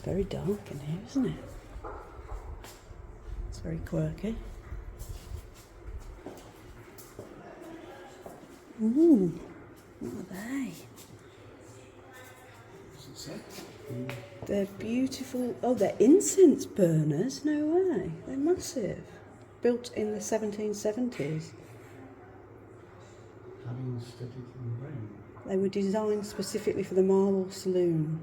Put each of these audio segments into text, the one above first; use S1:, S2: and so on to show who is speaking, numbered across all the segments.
S1: It's very dark in here, isn't it? It's very quirky. Ooh, what are they? They're beautiful. Oh, they're incense burners? No way. They're massive. Built in the 1770s.
S2: Having studied in the rain.
S1: They were designed specifically for the marble saloon.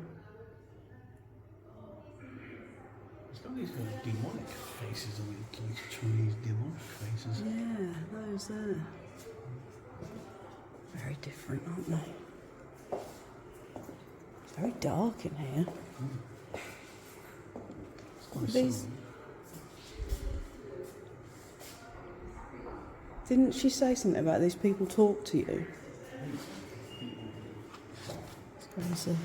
S2: It's got these kind of demonic faces on it, like Chinese demonic faces.
S1: Yeah, those there. Very different, aren't they? It's very dark in here.
S2: It's quite
S1: These-
S2: sunny.
S1: Didn't she say something about these people talk to you? It's crazy.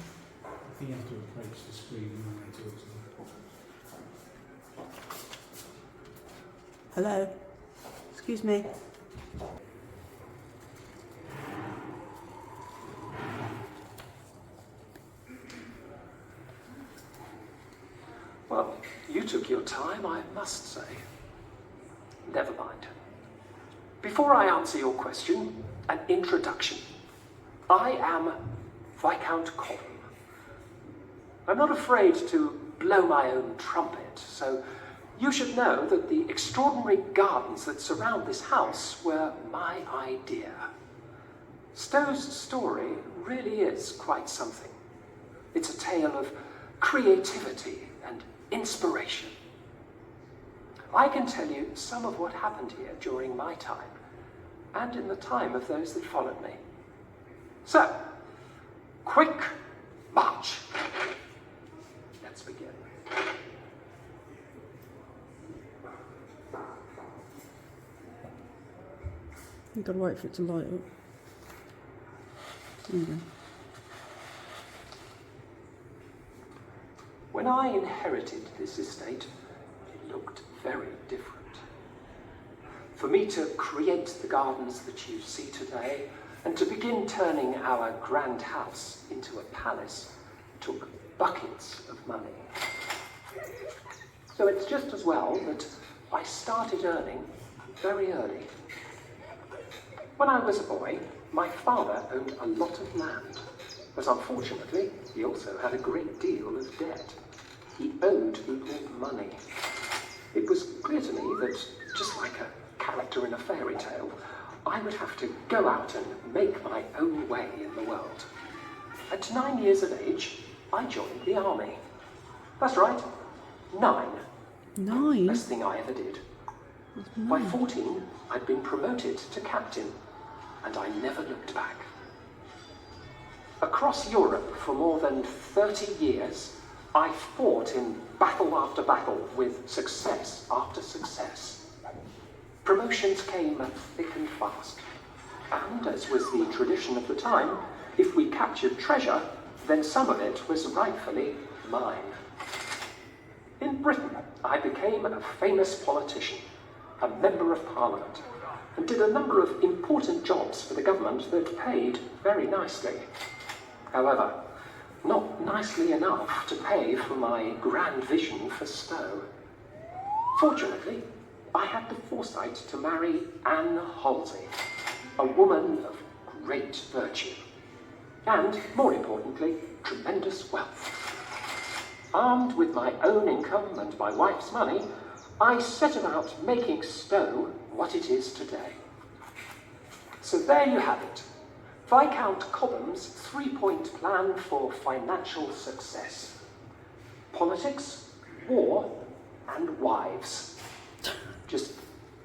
S2: I think you have to approach the screen when they talk to them.
S1: Hello? Excuse me.
S3: Well, you took your time, I must say. Never mind. Before I answer your question, an introduction. I am Viscount Cobham. I'm not afraid to blow my own trumpet, so you should know that the extraordinary gardens that surround this house were my idea. Stowe's story really is quite something. It's a tale of creativity and inspiration. I can tell you some of what happened here during my time, and in the time of those that followed me. So, quick march. Let's begin.
S1: You've got to wait for it to light up. There you go.
S3: When I inherited this estate, it looked very different. For me to create the gardens that you see today, and to begin turning our grand house into a palace, took buckets of money. So it's just as well that I started earning very early. When I was a boy, my father owned a lot of land, but unfortunately, he also had a great deal of debt. He owed people money. It was clear to me that, just like a character in a fairy tale, I would have to go out and make my own way in the world. At 9 years of age, I joined the army. That's right, 9.
S1: 9?
S3: Best thing I ever did. By 14, I'd been promoted to captain, and I never looked back. Across Europe for more than 30 years, I fought in battle after battle with success after success. Promotions came thick and fast, and as was the tradition of the time, if we captured treasure, then some of it was rightfully mine. In Britain, I became a famous politician, a member of Parliament, and did a number of important jobs for the government that paid very nicely. However, not nicely enough to pay for my grand vision for Stowe. Fortunately, I had the foresight to marry Anne Halsey, a woman of great virtue, and, more importantly, tremendous wealth. Armed with my own income and my wife's money, I set about making Stowe what it is today. So there you have it. Viscount Cobham's 3-point plan for financial success. Politics, war, and wives. Just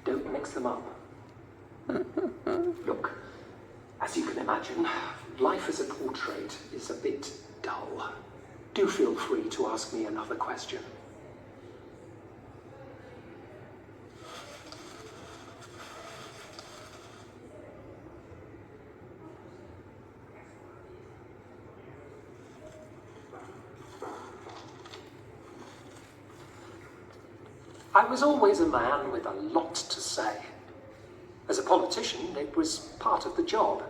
S3: don't mix them up. Look, as you can imagine, life as a portrait is a bit dull. Do feel free to ask me another question. I was always a man with a lot to say. As a politician, it was part of the job.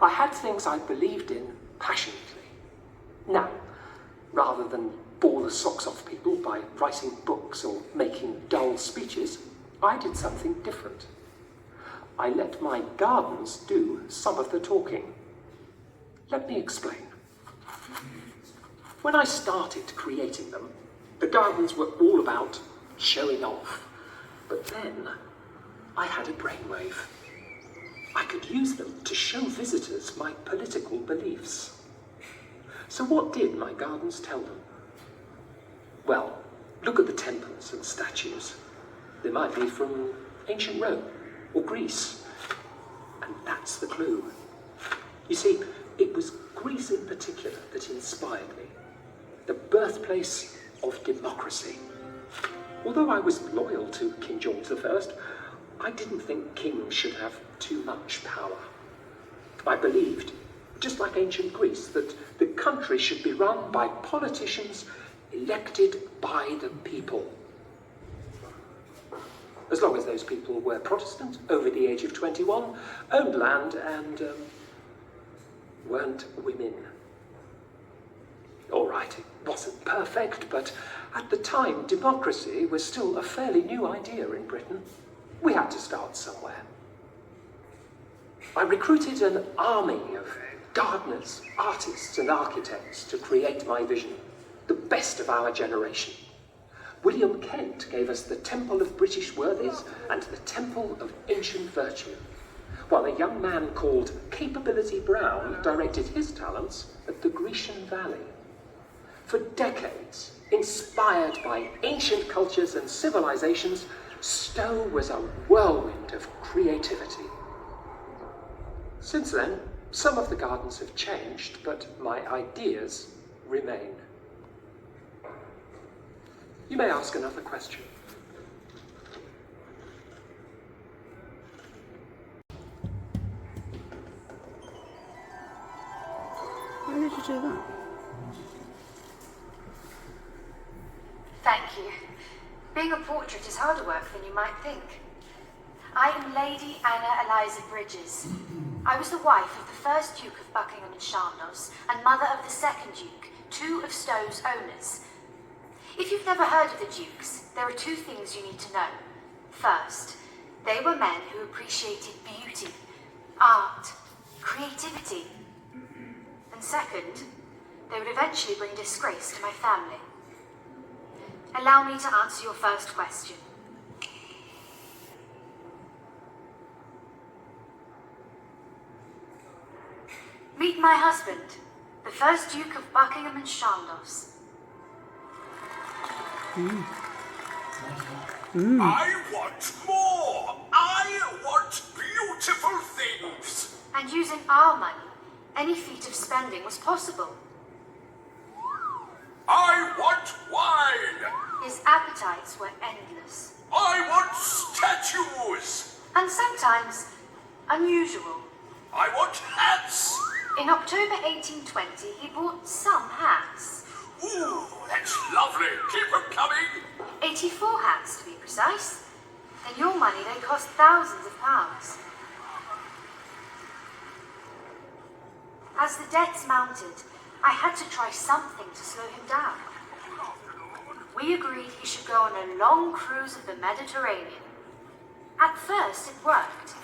S3: I had things I believed in passionately. Now, rather than bore the socks off people by writing books or making dull speeches, I did something different. I let my gardens do some of the talking. Let me explain. When I started creating them, the gardens were all about showing off. But then I had a brainwave. I could use them to show visitors my political beliefs. So what did my gardens tell them? Well, look at the temples and statues. They might be from ancient Rome or Greece. And that's the clue. You see, it was Greece in particular that inspired me. The birthplace of democracy. Although I was loyal to King George I, I didn't think kings should have too much power. I believed, just like ancient Greece, that the country should be run by politicians elected by the people. As long as those people were Protestant, over the age of 21, owned land, and weren't women. All right, it wasn't perfect, but at the time, democracy was still a fairly new idea in Britain. We had to start somewhere. I recruited an army of gardeners, artists, and architects to create my vision, the best of our generation. William Kent gave us the Temple of British Worthies and the Temple of Ancient Virtue, while a young man called Capability Brown directed his talents at the Grecian Valley. For decades, inspired by ancient cultures and civilizations, Stowe was a whirlwind of creativity. Since then, some of the gardens have changed, but my ideas remain. You may ask another question.
S1: Why did you do that?
S4: Thank you. Being a portrait is harder work than you might think. I am Lady Anna Eliza Bridges. I was the wife of the first Duke of Buckingham and Chandos and mother of the second Duke, two of Stowe's owners. If you've never heard of the Dukes, there are two things you need to know. First, they were men who appreciated beauty, art, creativity. And second, they would eventually bring disgrace to my family. Allow me to answer your first question. Meet my husband, the first Duke of Buckingham and Chandos.
S5: I want more! I want beautiful things!
S4: And using our money, any feat of spending was possible.
S5: I want wine!
S4: His appetites were endless.
S5: I want statues!
S4: And sometimes unusual.
S5: I want hats!
S4: In October 1820, he bought some hats.
S5: Ooh, that's lovely! Keep them coming!
S4: 84 hats, to be precise. In your money, they cost thousands of pounds. As the debts mounted, I had to try something to slow him down. We agreed he should go on a long cruise of the Mediterranean. At first, it worked.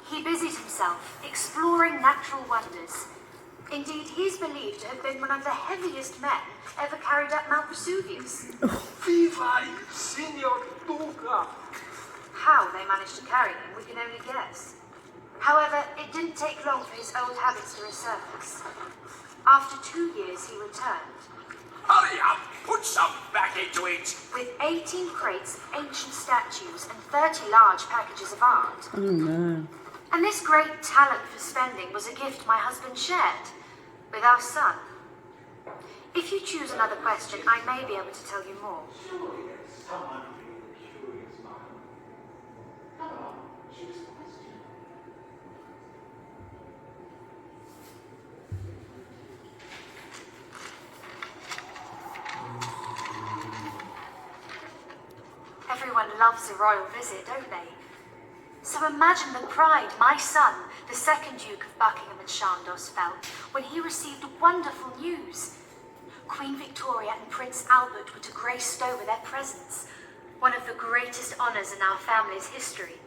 S4: He busied himself exploring natural wonders. Indeed, he's believed to have been one of the heaviest men ever carried up Mount Vesuvius.
S5: Viva il Signor Duca!
S4: How they managed to carry him, we can only guess. However, it didn't take long for his old habits to resurface. After 2 years, he returned.
S5: Hurry up! Put some back into it!
S4: With 18 crates of ancient statues and 30 large packages of art.
S1: Oh no.
S4: And this great talent for spending was a gift my husband shared with our son. If you choose another question, I may be able to tell you more. Everyone loves a royal visit, don't they? So imagine the pride my son, the second Duke of Buckingham and Chandos, felt when he received wonderful news. Queen Victoria and Prince Albert were to grace Stowe with their presence, one of the greatest honours in our family's history.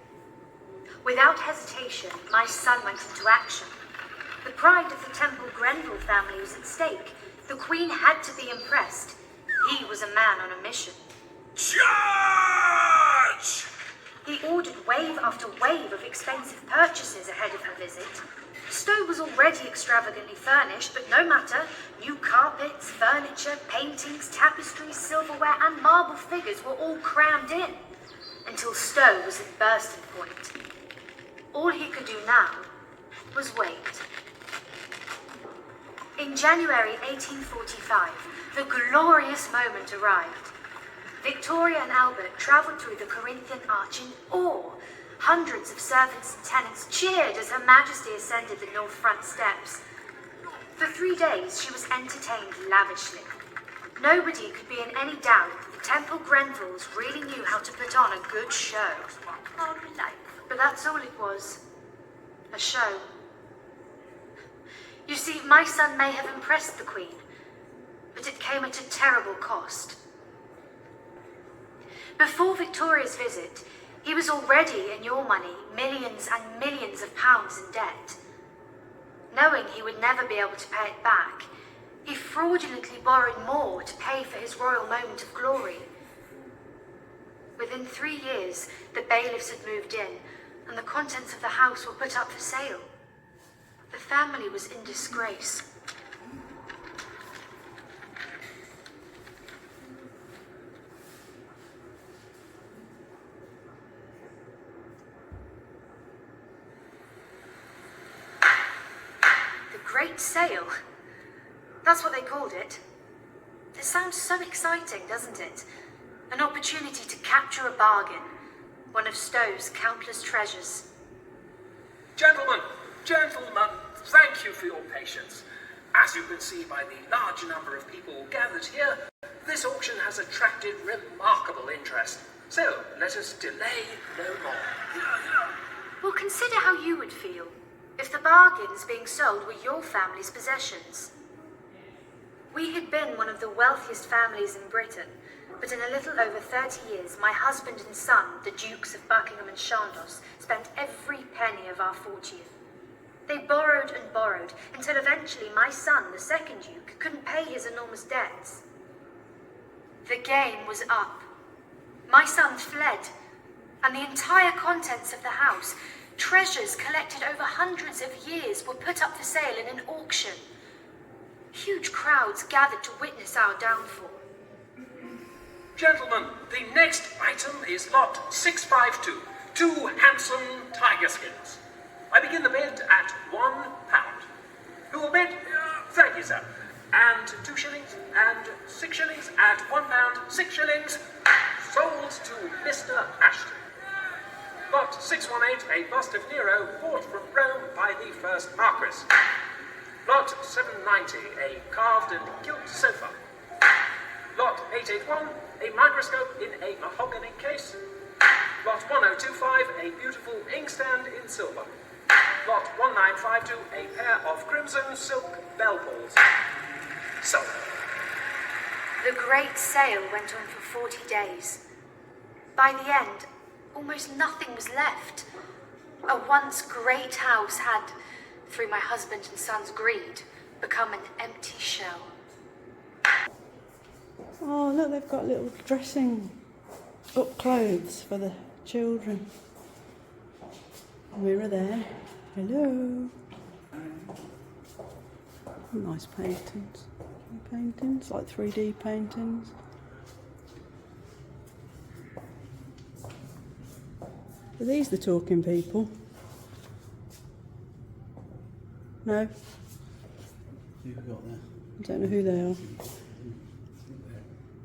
S4: Without hesitation, my son went into action. The pride of the Temple Grenville family was at stake. The Queen had to be impressed. He was a man on a mission.
S5: Charge!
S4: He ordered wave after wave of expensive purchases ahead of her visit. Stowe was already extravagantly furnished, but no matter. New carpets, furniture, paintings, tapestries, silverware, and marble figures were all crammed in, until Stowe was at bursting point. All he could do now was wait. In January 1845, the glorious moment arrived. Victoria and Albert travelled through the Corinthian Arch in awe. Hundreds of servants and tenants cheered as Her Majesty ascended the north front steps. For 3 days, she was entertained lavishly. Nobody could be in any doubt that the Temple Grenvilles really knew how to put on a good show. But that's all it was. A show. You see, my son may have impressed the Queen, but it came at a terrible cost. Before Victoria's visit, he was already, in your money, millions and millions of pounds in debt. Knowing he would never be able to pay it back, he fraudulently borrowed more to pay for his royal moment of glory. Within 3 years, the bailiffs had moved in, and the contents of the house were put up for sale. The family was in disgrace. Great sale. That's what they called it. It sounds so exciting, doesn't it? An opportunity to capture a bargain. One of Stowe's countless treasures.
S3: Gentlemen, thank you for your patience. As you can see by the large number of people gathered here, this auction has attracted remarkable interest. So, let us delay no more.
S4: Well, consider how you would feel if the bargains being sold were your family's possessions. We had been one of the wealthiest families in Britain, but in a little over 30 years, my husband and son, the Dukes of Buckingham and Chandos, spent every penny of our fortune. They borrowed and borrowed, until eventually my son, the second Duke, couldn't pay his enormous debts. The game was up. My son fled, and the entire contents of the house, treasures collected over hundreds of years, were put up for sale in an auction. Huge crowds gathered to witness our downfall.
S3: Gentlemen, the next item is lot 652, 2 handsome tiger skins. I begin the bid at £1. Who will bid? Thank you, sir. And 2 shillings, and 6 shillings, at £1, 6 shillings, sold to Mr. Ashton. Lot 618, a bust of Nero, bought from Rome by the first Marquis. Lot 790, a carved and gilt sofa. Lot 881, a microscope in a mahogany case. Lot 1025, a beautiful inkstand in silver. Lot 1952, a pair of crimson silk bell balls. So,
S4: The great sale went on for 40 days. By the end, almost nothing was left. A once great house had, through my husband and son's greed, become an empty shell.
S1: Oh, look, they've got little dressing up clothes for the children. Mirror there. Hello. Nice paintings. Paintings, like 3D paintings. Are these the talking people? No?
S2: Who've we got there?
S1: I don't know who they are.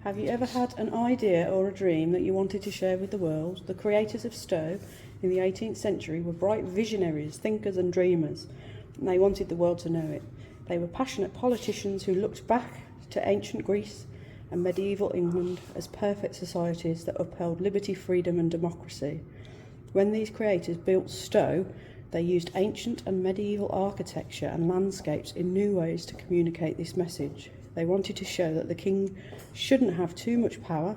S1: Have you ever had an idea or a dream that you wanted to share with the world? The creators of Stowe in the 18th century were bright visionaries, thinkers and dreamers, and they wanted the world to know it. They were passionate politicians who looked back to ancient Greece and medieval England as perfect societies that upheld liberty, freedom and democracy. When these creators built Stowe, they used ancient and medieval architecture and landscapes in new ways to communicate this message. They wanted to show that the king shouldn't have too much power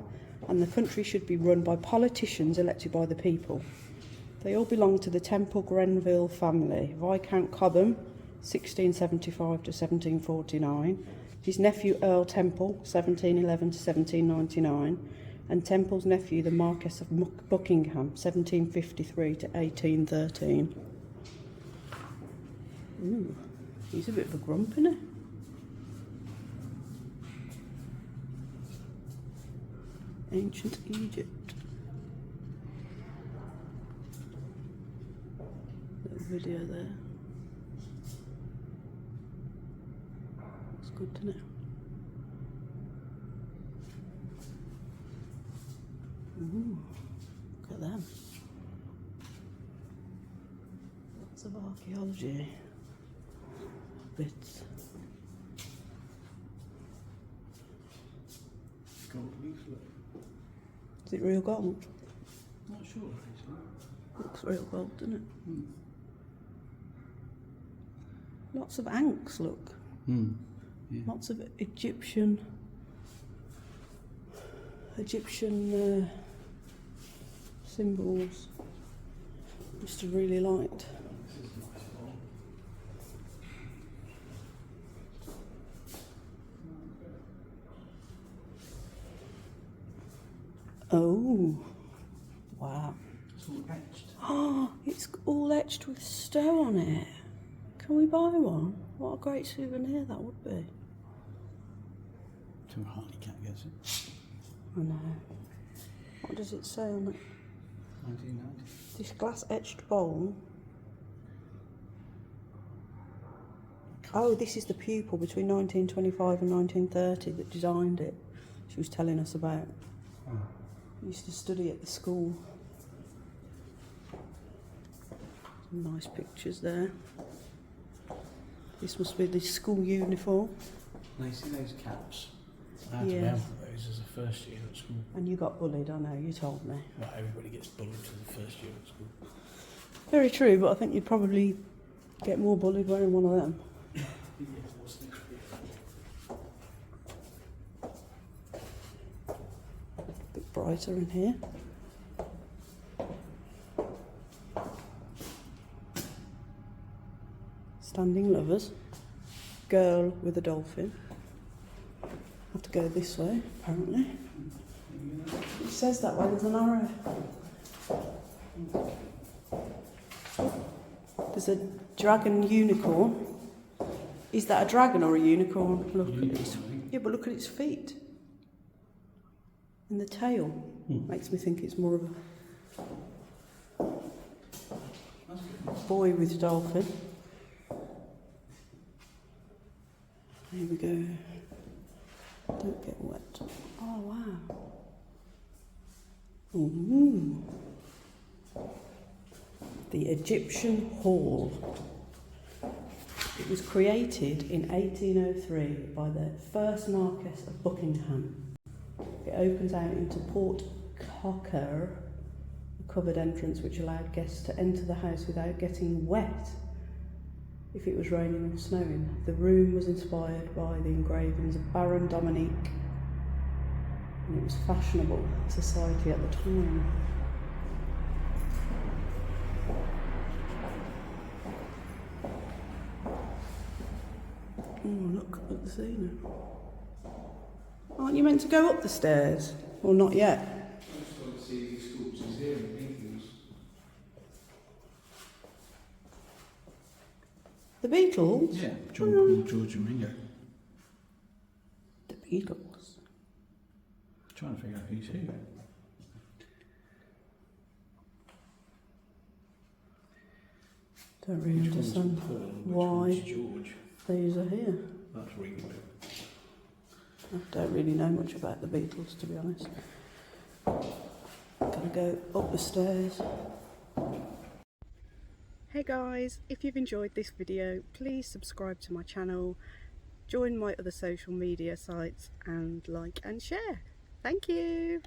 S1: and the country should be run by politicians elected by the people. They all belonged to the Temple Grenville family. Viscount Cobham, 1675 to 1749. His nephew Earl Temple, 1711 to 1799. And Temple's nephew, the Marquess of Buckingham, 1753 to 1813. Ooh, he's a bit of a grump, isn't he? Ancient Egypt. Little video there. It's good to know. Ooh, look at them. Lots of archaeology bits.
S2: Gold leaflet.
S1: Is it real gold?
S2: Not sure, actually.
S1: Looks real gold, doesn't it?
S2: Hmm.
S1: Lots of ankhs, look.
S2: Hmm. Yeah.
S1: Lots of Egyptian symbols. Must have really liked.
S2: This is nice ball.
S1: Oh, wow.
S2: It's all etched.
S1: Oh, it's all etched with Stowe on it. Can we buy one? What a great souvenir that would be.
S2: Too hardly can't guess it.
S1: I know. What does it say on it?
S2: 1990.
S1: This glass etched bowl. Oh, this is the pupil between 1925 and 1930 that designed it. She was telling us about.
S2: Oh.
S1: Used to study at the school. Some nice pictures there. This must be the school uniform.
S2: Now you see those caps? I had to
S1: Yes.
S2: wear one of those as a first year at school.
S1: And you got bullied, I know, you told me.
S2: Well, everybody gets bullied to the first year at school.
S1: Very true, but I think you'd probably get more bullied wearing one of them. A bit brighter in here. Standing lovers. Girl with a dolphin. Have to go this way, apparently. It says that way, there's an arrow. There's a dragon unicorn. Is that a dragon or a unicorn? Look at its, yeah, but look at its feet. And the tail makes me think it's more of a boy with dolphin. Here we go. Don't get wet. Oh wow. Ooh. The Egyptian Hall. It was created in 1803 by the first Marquess of Buckingham. It opens out into Port Cocker, a covered entrance which allowed guests to enter the house without getting wet if it was raining or snowing. The room was inspired by the engravings of Baron Dominique, and it was fashionable society at the time. Oh, look at the scene. Aren't you meant to go up the stairs? Or not yet?
S2: I just want to see these sculptures here and paintings.
S1: The Beatles?
S2: Yeah, John Paul, George and Ringo.
S1: The Beatles.
S2: Trying to figure out who's who.
S1: Don't really understand why
S2: George?
S1: these are here.
S2: That's Ringo.
S1: I don't really know much about the Beatles, to be honest. Gotta go up the stairs. Hey guys, if you've enjoyed this video, please subscribe to my channel, join my other social media sites, and like and share. Thank you!